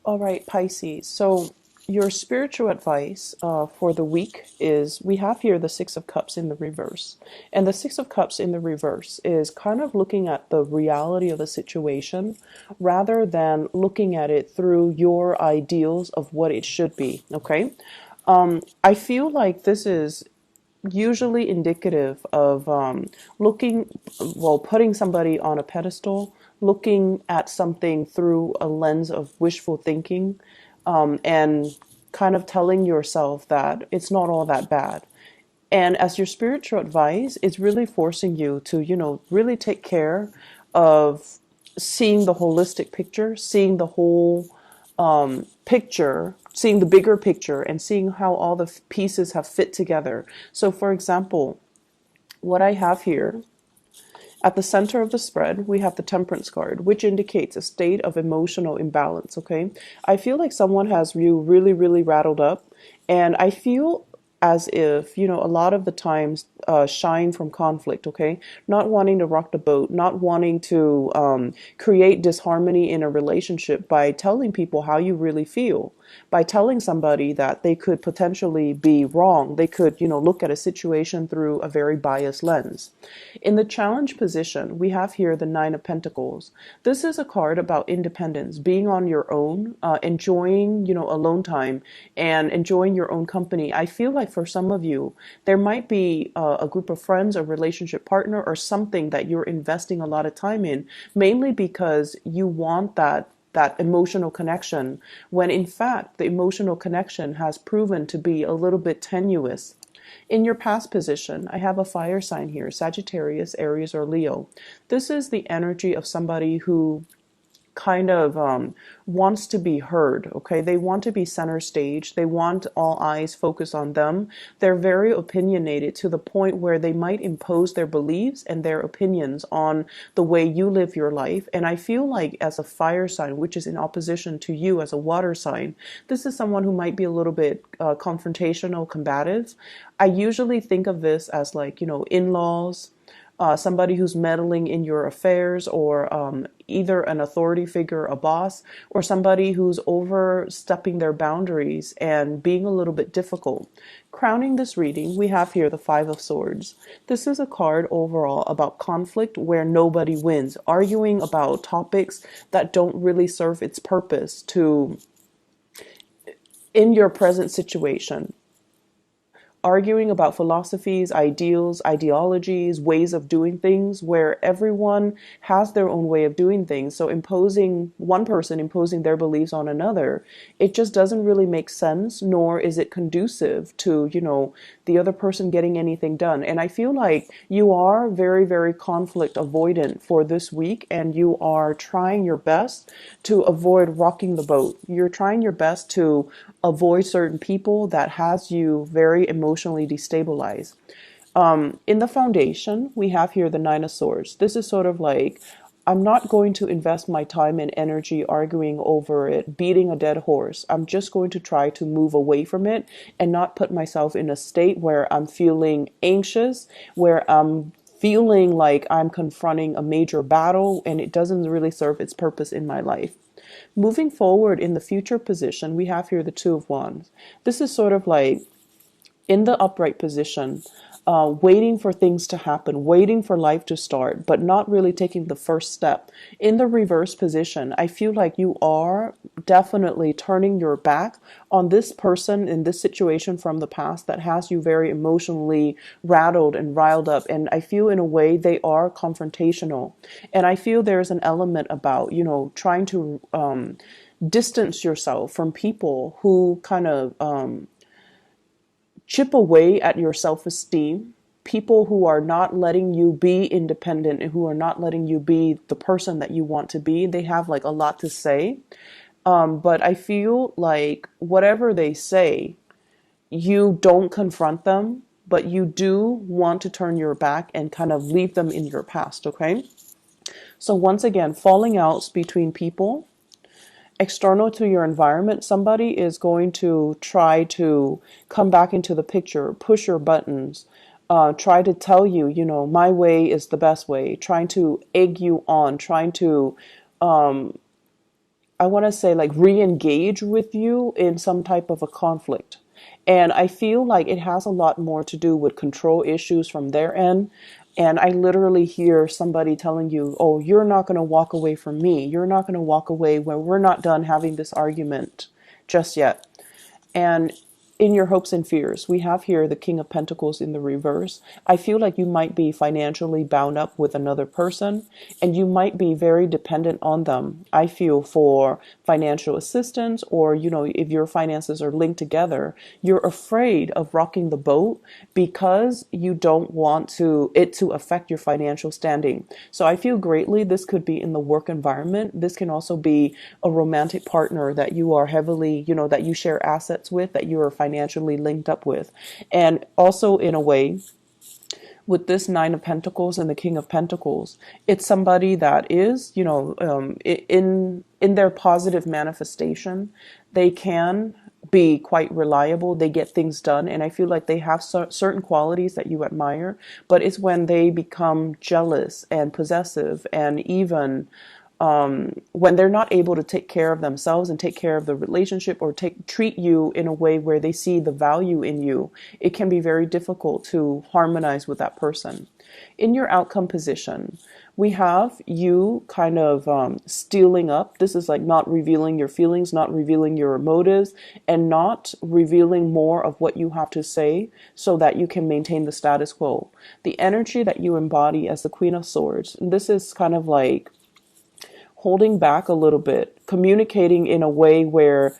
All right, Pisces. So your spiritual advice for the week is we have here the Six of Cups in the reverse. And the Six of Cups in the reverse is kind of looking at the reality of the situation rather than looking at it through your ideals of what it should be. Okay. I feel like this is usually indicative of putting somebody on a pedestal, looking at something through a lens of wishful thinking, and kind of telling yourself that it's not all that bad. And as your spiritual advice, it's really forcing you to, really take care of seeing the holistic picture, seeing the whole picture, seeing the bigger picture, and seeing how all the pieces have fit together. So, for example, what I have here at the center of the spread, we have the Temperance card, which indicates a state of emotional imbalance. Okay. I feel like someone has you really, really rattled up. And I feel as if, a lot of the times shying from conflict, okay? Not wanting to rock the boat, not wanting to create disharmony in a relationship by telling people how you really feel, by telling somebody that they could potentially be wrong. They could, look at a situation through a very biased lens. In the challenge position, we have here the Nine of Pentacles. This is a card about independence, being on your own, enjoying, alone time and enjoying your own company. I feel like for some of you, there might be a group of friends, a relationship partner, or something that you're investing a lot of time in, mainly because you want that emotional connection, when in fact the emotional connection has proven to be a little bit tenuous. In your past position, I have a fire sign here, Sagittarius, Aries, or Leo. This is the energy of somebody who kind of wants to be heard. Okay, they want to be center stage. They want all eyes focused on them. They're very opinionated to the point where they might impose their beliefs and their opinions on the way you live your life. And I feel like as a fire sign, which is in opposition to you as a water sign, this is someone who might be a little bit confrontational, combative. I usually think of this as like, in-laws, somebody who's meddling in your affairs, or either an authority figure, a boss, or somebody who's overstepping their boundaries and being a little bit difficult. Crowning this reading, we have here the Five of Swords. This is a card overall about conflict where nobody wins, arguing about topics that don't really serve its purpose to in your present situation, arguing about philosophies, ideals, ideologies, ways of doing things, where everyone has their own way of doing things. So imposing one person, imposing their beliefs on another, it just doesn't really make sense, nor is it conducive to, the other person getting anything done. And I feel like you are very, very conflict avoidant for this week, and you are trying your best to avoid rocking the boat. You're trying your best to avoid certain people that has you very emotionally destabilized. In the foundation, we have here the Nine of Swords. This is sort of like, I'm not going to invest my time and energy arguing over it, beating a dead horse. I'm just going to try to move away from it and not put myself in a state where I'm feeling anxious, where I'm feeling like I'm confronting a major battle and it doesn't really serve its purpose in my life. Moving forward in the future position, we have here the Two of Wands. This is sort of like in the upright position, waiting for things to happen, waiting for life to start, but not really taking the first step. In the reverse position, I feel like you are definitely turning your back on this person in this situation from the past that has you very emotionally rattled and riled up. And I feel in a way they are confrontational. And I feel there's an element about, trying to distance yourself from people who kind of chip away at your self-esteem, people who are not letting you be independent and who are not letting you be the person that you want to be. They have like a lot to say. But I feel like whatever they say, you don't confront them, but you do want to turn your back and kind of leave them in your past, okay? So once again, falling outs between people, external to your environment, somebody is going to try to come back into the picture, push your buttons, try to tell you, my way is the best way, trying to egg you on, trying to, I want to say, like, re-engage with you in some type of a conflict. And I feel like it has a lot more to do with control issues from their end. And I literally hear somebody telling you, oh, you're not going to walk away from me. You're not going to walk away when we're not done having this argument just yet. And in your hopes and fears, we have here the King of Pentacles in the reverse. I feel like you might be financially bound up with another person, and you might be very dependent on them. I feel for financial assistance, or, if your finances are linked together, you're afraid of rocking the boat because you don't want it to affect your financial standing. So I feel greatly this could be in the work environment. This can also be a romantic partner that you are heavily, that you share assets with, that you are financially linked up with. And also, in a way, with this Nine of Pentacles and the King of Pentacles, it's somebody that is, in their positive manifestation, they can be quite reliable. They get things done, and I feel like they have certain qualities that you admire. But it's when they become jealous and possessive, and even when they're not able to take care of themselves and take care of the relationship, or treat you in a way where they see the value in you, it can be very difficult to harmonize with that person. In your outcome position, we have you kind of stealing up. This is like not revealing your feelings, not revealing your motives, and not revealing more of what you have to say so that you can maintain the status quo. The energy that you embody as the Queen of Swords, this is kind of like holding back a little bit, communicating in a way where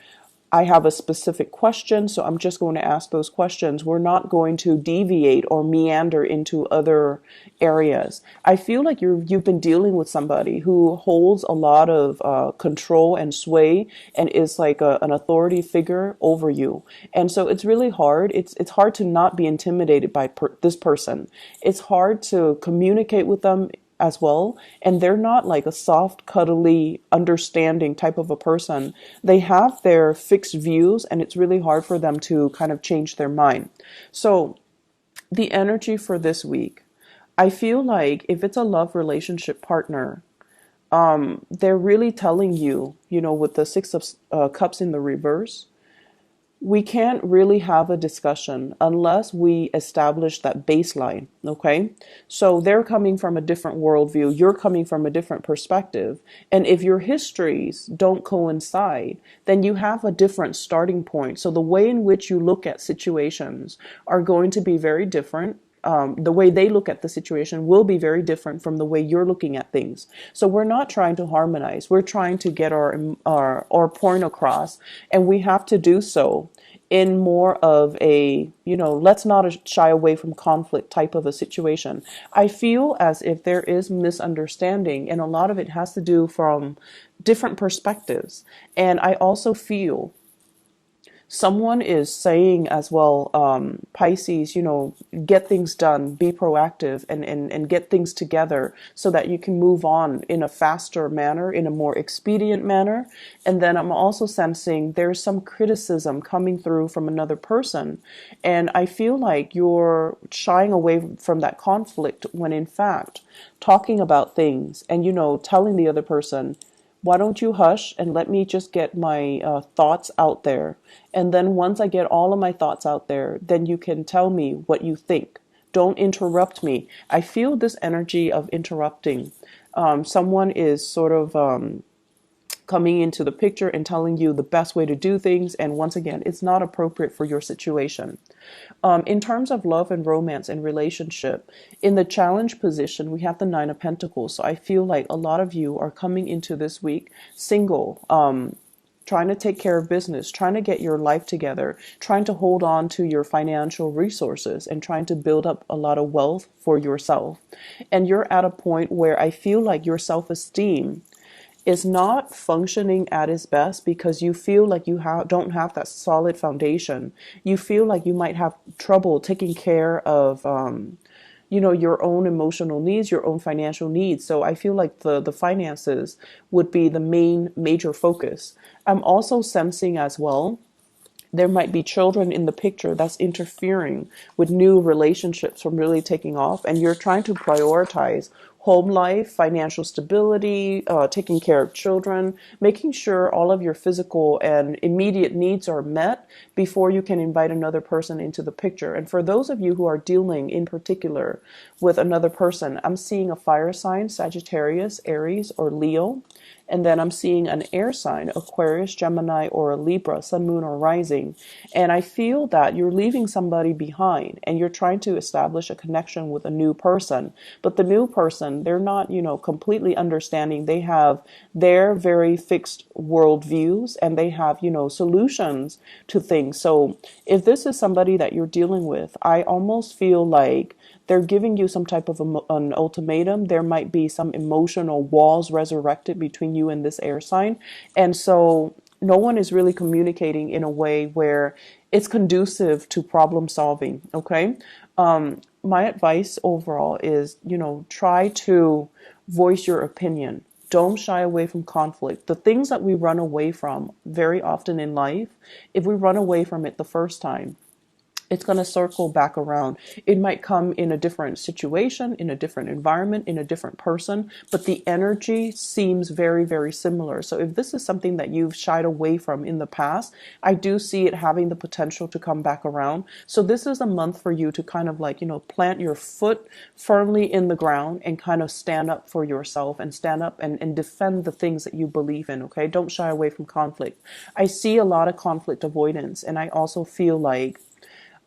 I have a specific question, so I'm just going to ask those questions. We're not going to deviate or meander into other areas. I feel like you've been dealing with somebody who holds a lot of control and sway, and is like an authority figure over you. And so it's really hard. It's hard to not be intimidated by this person. It's hard to communicate with them as well. And they're not like a soft, cuddly, understanding type of a person. They have their fixed views, and it's really hard for them to kind of change their mind. So the energy for this week, I feel like if it's a love relationship partner, they're really telling you, with the Six of Cups in the reverse, we can't really have a discussion unless we establish that baseline, okay? So they're coming from a different worldview. You're coming from a different perspective. And if your histories don't coincide, then you have a different starting point. So the way in which you look at situations are going to be very different. The way they look at the situation will be very different from the way you're looking at things. So we're not trying to harmonize. We're trying to get our point across, and we have to do so in more of a, let's not shy away from conflict type of a situation. I feel as if there is misunderstanding, and a lot of it has to do from different perspectives. And I also feel someone is saying as well, Pisces, get things done, be proactive, and get things together so that you can move on in a faster manner, in a more expedient manner. And then I'm also sensing there's some criticism coming through from another person. And I feel like you're shying away from that conflict when in fact talking about things and, telling the other person, why don't you hush and let me just get my thoughts out there? And then once I get all of my thoughts out there, then you can tell me what you think. Don't interrupt me. I feel this energy of interrupting. Someone is sort of coming into the picture and telling you the best way to do things. And once again, it's not appropriate for your situation. In terms of love and romance and relationship, in the challenge position, we have the Nine of Pentacles. So I feel like a lot of you are coming into this week single, trying to take care of business, trying to get your life together, trying to hold on to your financial resources, and trying to build up a lot of wealth for yourself. And you're at a point where I feel like your self-esteem is not functioning at its best because you feel like you don't have that solid foundation. You feel like you might have trouble taking care of your own emotional needs, your own financial needs. So I feel like the finances would be the major focus. I'm also sensing as well, there might be children in the picture that's interfering with new relationships from really taking off, and you're trying to prioritize home life, financial stability, taking care of children, making sure all of your physical and immediate needs are met before you can invite another person into the picture. And for those of you who are dealing in particular with another person, I'm seeing a fire sign, Sagittarius, Aries, or Leo. And then I'm seeing an air sign, Aquarius, Gemini, or a Libra, Sun, Moon, or Rising. And I feel that you're leaving somebody behind and you're trying to establish a connection with a new person. But the new person, they're not, completely understanding. They have their very fixed worldviews and they have, solutions to things. So if this is somebody that you're dealing with, I almost feel like they're giving you some type of an ultimatum. There might be some emotional walls resurrected between you and this air sign. And so no one is really communicating in a way where it's conducive to problem solving. Okay. My advice overall is, try to voice your opinion. Don't shy away from conflict. The things that we run away from very often in life, if we run away from it the first time, it's going to circle back around. It might come in a different situation, in a different environment, in a different person, but the energy seems very, very similar. So if this is something that you've shied away from in the past, I do see it having the potential to come back around. So this is a month for you to kind of plant your foot firmly in the ground and kind of stand up for yourself and stand up and defend the things that you believe in. Okay. Don't shy away from conflict. I see a lot of conflict avoidance, and I also feel like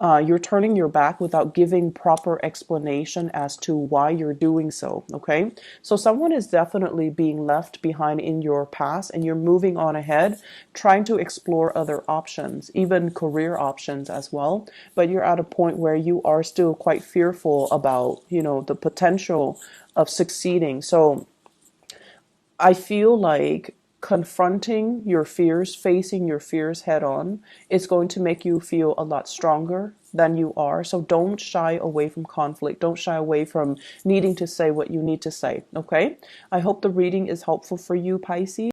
you're turning your back without giving proper explanation as to why you're doing so. Okay. So someone is definitely being left behind in your past and you're moving on ahead, trying to explore other options, even career options as well. But you're at a point where you are still quite fearful about, the potential of succeeding. So I feel like confronting your fears, facing your fears head on, is going to make you feel a lot stronger than you are. So don't shy away from conflict. Don't shy away from needing to say what you need to say. Okay. I hope the reading is helpful for you, Pisces.